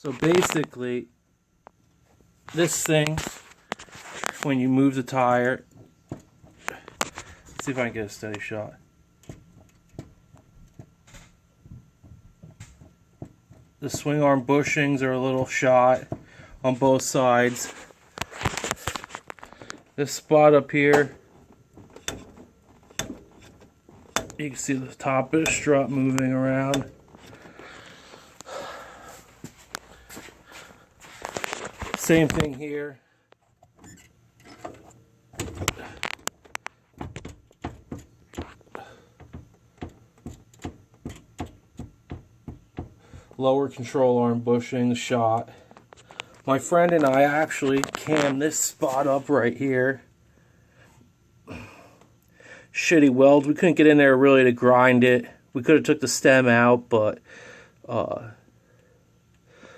So basically, this thing, when you move the tire, let's see if I can get a steady shot. The swing arm bushings are a little shot on both sides. This spot up here, you can see the top of the strut moving around. Same thing here. Lower control arm bushing shot. My friend and I actually cammed this spot up right here. Shitty weld. We couldn't get in there really to grind it. We could have took the stem out, but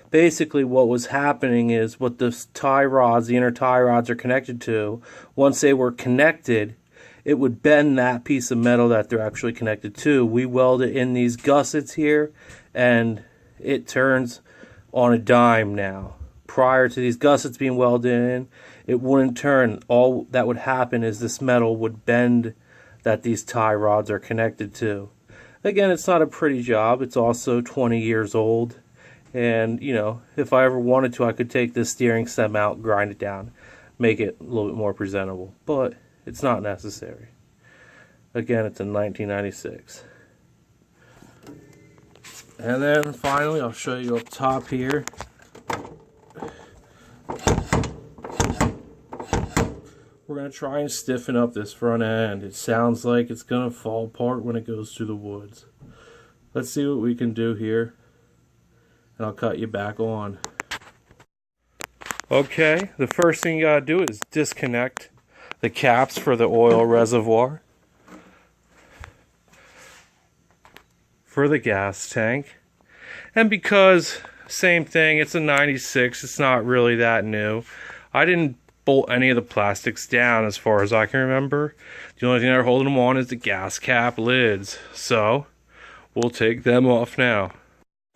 basically what was happening is what the tie rods, the inner tie rods are connected to, once they were connected, it would bend that piece of metal that they're actually connected to. We weld it in these gussets here, and it turns on a dime now. Prior to these gussets being welded in, it wouldn't turn. All that would happen is this metal would bend that these tie rods are connected to. Again, it's not a pretty job. It's also 20 years old. And, you know, if I ever wanted to, I could take this steering stem out, grind it down, make it a little bit more presentable. But it's not necessary. Again, it's in 1996. And then finally, I'll show you up top here. We're going to try and stiffen up this front end. It sounds like it's going to fall apart when it goes through the woods. Let's see what we can do here. And I'll cut you back on. Okay, the first thing you gotta do is disconnect the caps for the oil reservoir for the gas tank. And because, same thing, it's a 96, it's not really that new. I didn't bolt any of the plastics down as far as I can remember. The only thing they're holding them on is the gas cap lids. So, we'll take them off now.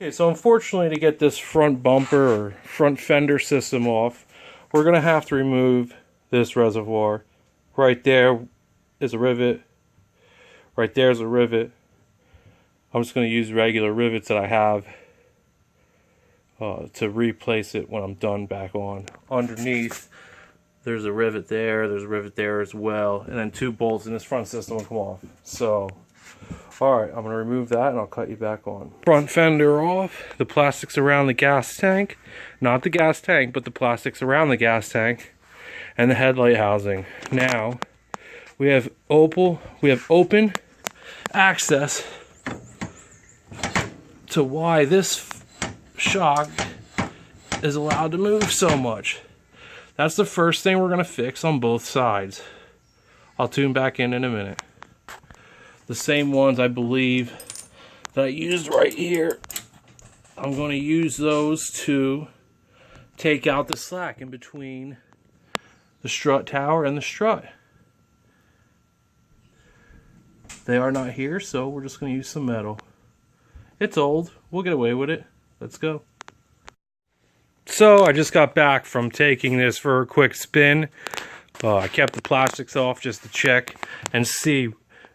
Okay, so unfortunately, to get this front bumper or front fender system off, we're going to have to remove this reservoir. Right there is a rivet. Right there is a rivet. I'm just going to use regular rivets that I have to replace it when I'm done back on. Underneath, there's a rivet there. There's a rivet there as well. And then 2 bolts in this front system will come off. So, alright, I'm going to remove that and I'll cut you back on. Front fender off, the plastics around the gas tank, not the gas tank, but the plastics around the gas tank, and the headlight housing. Now, we have open access to why this shock is allowed to move so much. That's the first thing we're going to fix on both sides. I'll tune back in a minute. The same ones I believe that I used right here, I'm going to use those to take out the slack in between the strut tower and the strut. They are not here, so we're just going to use some metal. It's old, we'll get away with it. Let's go. So I just got back from taking this for a quick spin. I kept the plastics off just to check and see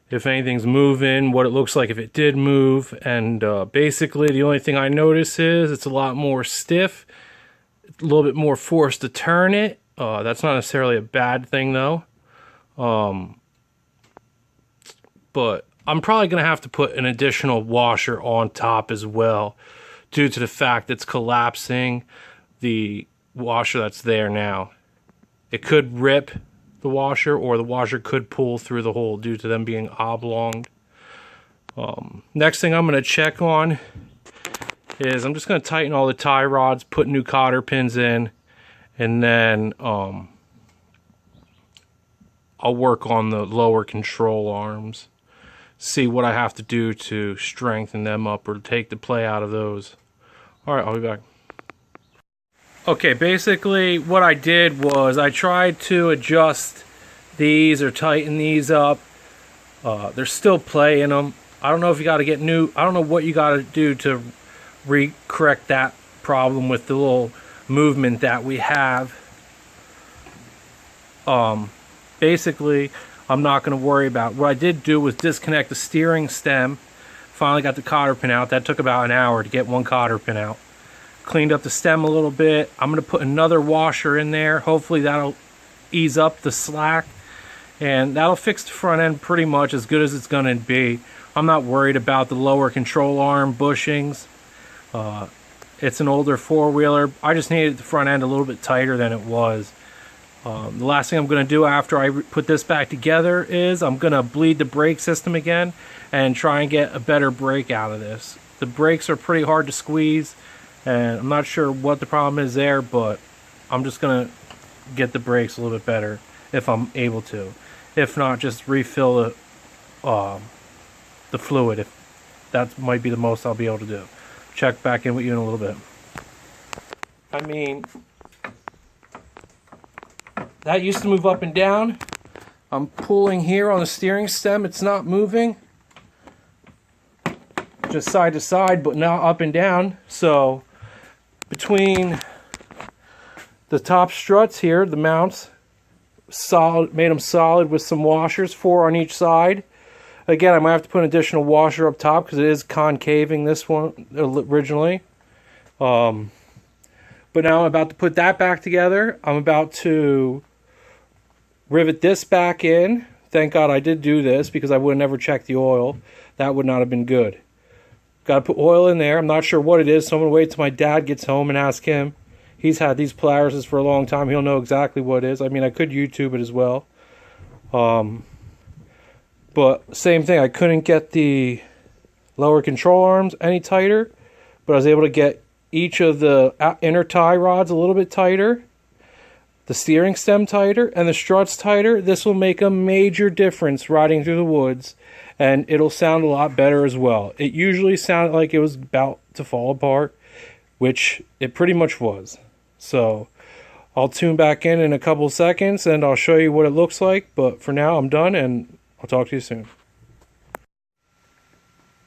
if anything's moving, what it looks like if it did move. And basically the only thing I notice is it's a lot more stiff, a little bit more force to turn it. That's not necessarily a bad thing though. But I'm probably going to have to put an additional washer on top as well, due to the fact it's collapsing the washer that's there now. It could rip the washer, or the washer could pull through the hole due to them being oblonged. Next thing I'm going to check on is I'm just going to tighten all the tie rods, put new cotter pins in, and then I'll work on the lower control arms, see what I have to do to strengthen them up or take the play out of those. Alright, I'll be back. Okay, basically what I did was I tried to adjust these or tighten these up. There's still play in them. I don't know if you got to get new, I don't know what you got to do to correct that problem with the little movement that we have. Basically, I'm not going to worry about. What I did do was disconnect the steering stem. Finally got the cotter pin out. That took about an hour to get one cotter pin out. Cleaned up the stem a little bit. I'm going to put another washer in there. Hopefully that'll ease up the slack, and that'll fix the front end pretty much as good as it's going to be. I'm not worried about the lower control arm bushings. It's an older four-wheeler. I just needed the front end a little bit tighter than it was. The last thing I'm going to do after I put this back together is I'm going to bleed the brake system again and try and get a better brake out of this. The brakes are pretty hard to squeeze, and I'm not sure what the problem is there, but I'm just going to get the brakes a little bit better if I'm able to. If not, just refill the fluid. If that might be the most I'll be able to do. Check back in with you in a little bit. I mean, that used to move up and down. I'm pulling here on the steering stem. It's not moving. Just side to side, but now up and down. So between the top struts here, the mounts, solid, made them solid with some washers, 4 on each side. Again, I might have to put an additional washer up top because it is concaving this one originally. But now I'm about to put that back together. I'm about to rivet this back in. Thank God I did do this because I would have never checked the oil. That would not have been good. Got to put oil in there. I'm not sure what it is, so I'm going to wait till my dad gets home and ask him. He's had these Polarises for a long time. He'll know exactly what it is. I mean, I could YouTube it as well. But same thing. I couldn't get the lower control arms any tighter, but I was able to get each of the inner tie rods a little bit tighter, the steering stem tighter, and the struts tighter. This will make a major difference riding through the woods, and it'll sound a lot better as well. It usually sounded like it was about to fall apart, which it pretty much was. So I'll tune back in a couple seconds, and I'll show you what it looks like. But for now, I'm done, and I'll talk to you soon.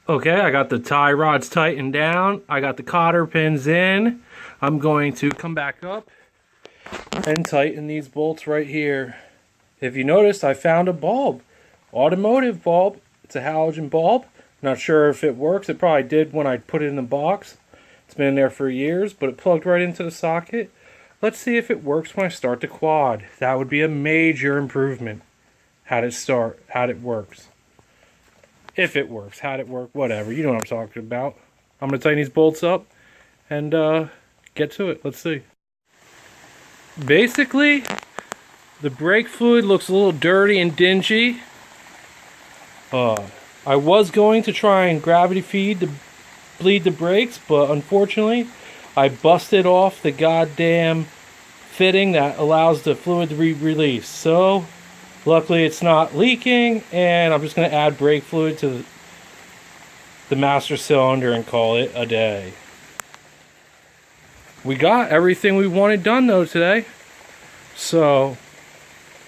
Okay, I got the tie rods tightened down. I got the cotter pins in. I'm going to come back up and tighten these bolts right here. If you noticed, I found a bulb. Automotive bulb. It's a halogen bulb. Not sure if it works. It probably did when I put it in the box. It's been in there for years, but it plugged right into the socket. Let's see if it works when I start the quad. That would be a major improvement. How'd it start? How'd it works? If it works. How'd it work? Whatever. You know what I'm talking about. I'm going to tighten these bolts up and get to it. Let's see. Basically, the brake fluid looks a little dirty and dingy. I was going to try and gravity feed to bleed the brakes, but unfortunately, I busted off the goddamn fitting that allows the fluid to be released. So, luckily it's not leaking, and I'm just going to add brake fluid to the master cylinder and call it a day. We got everything we wanted done though today, so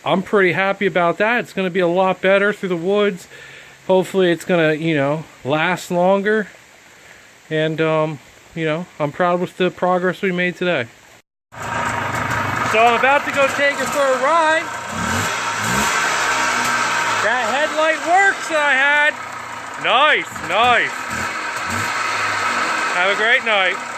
I'm pretty happy about that. It's going to be a lot better through the woods. Hopefully it's going to, you know, last longer, and you know, I'm proud with the progress we made today. So I'm about to go take her for a ride. That headlight works that I had. Nice, nice. Have a great night.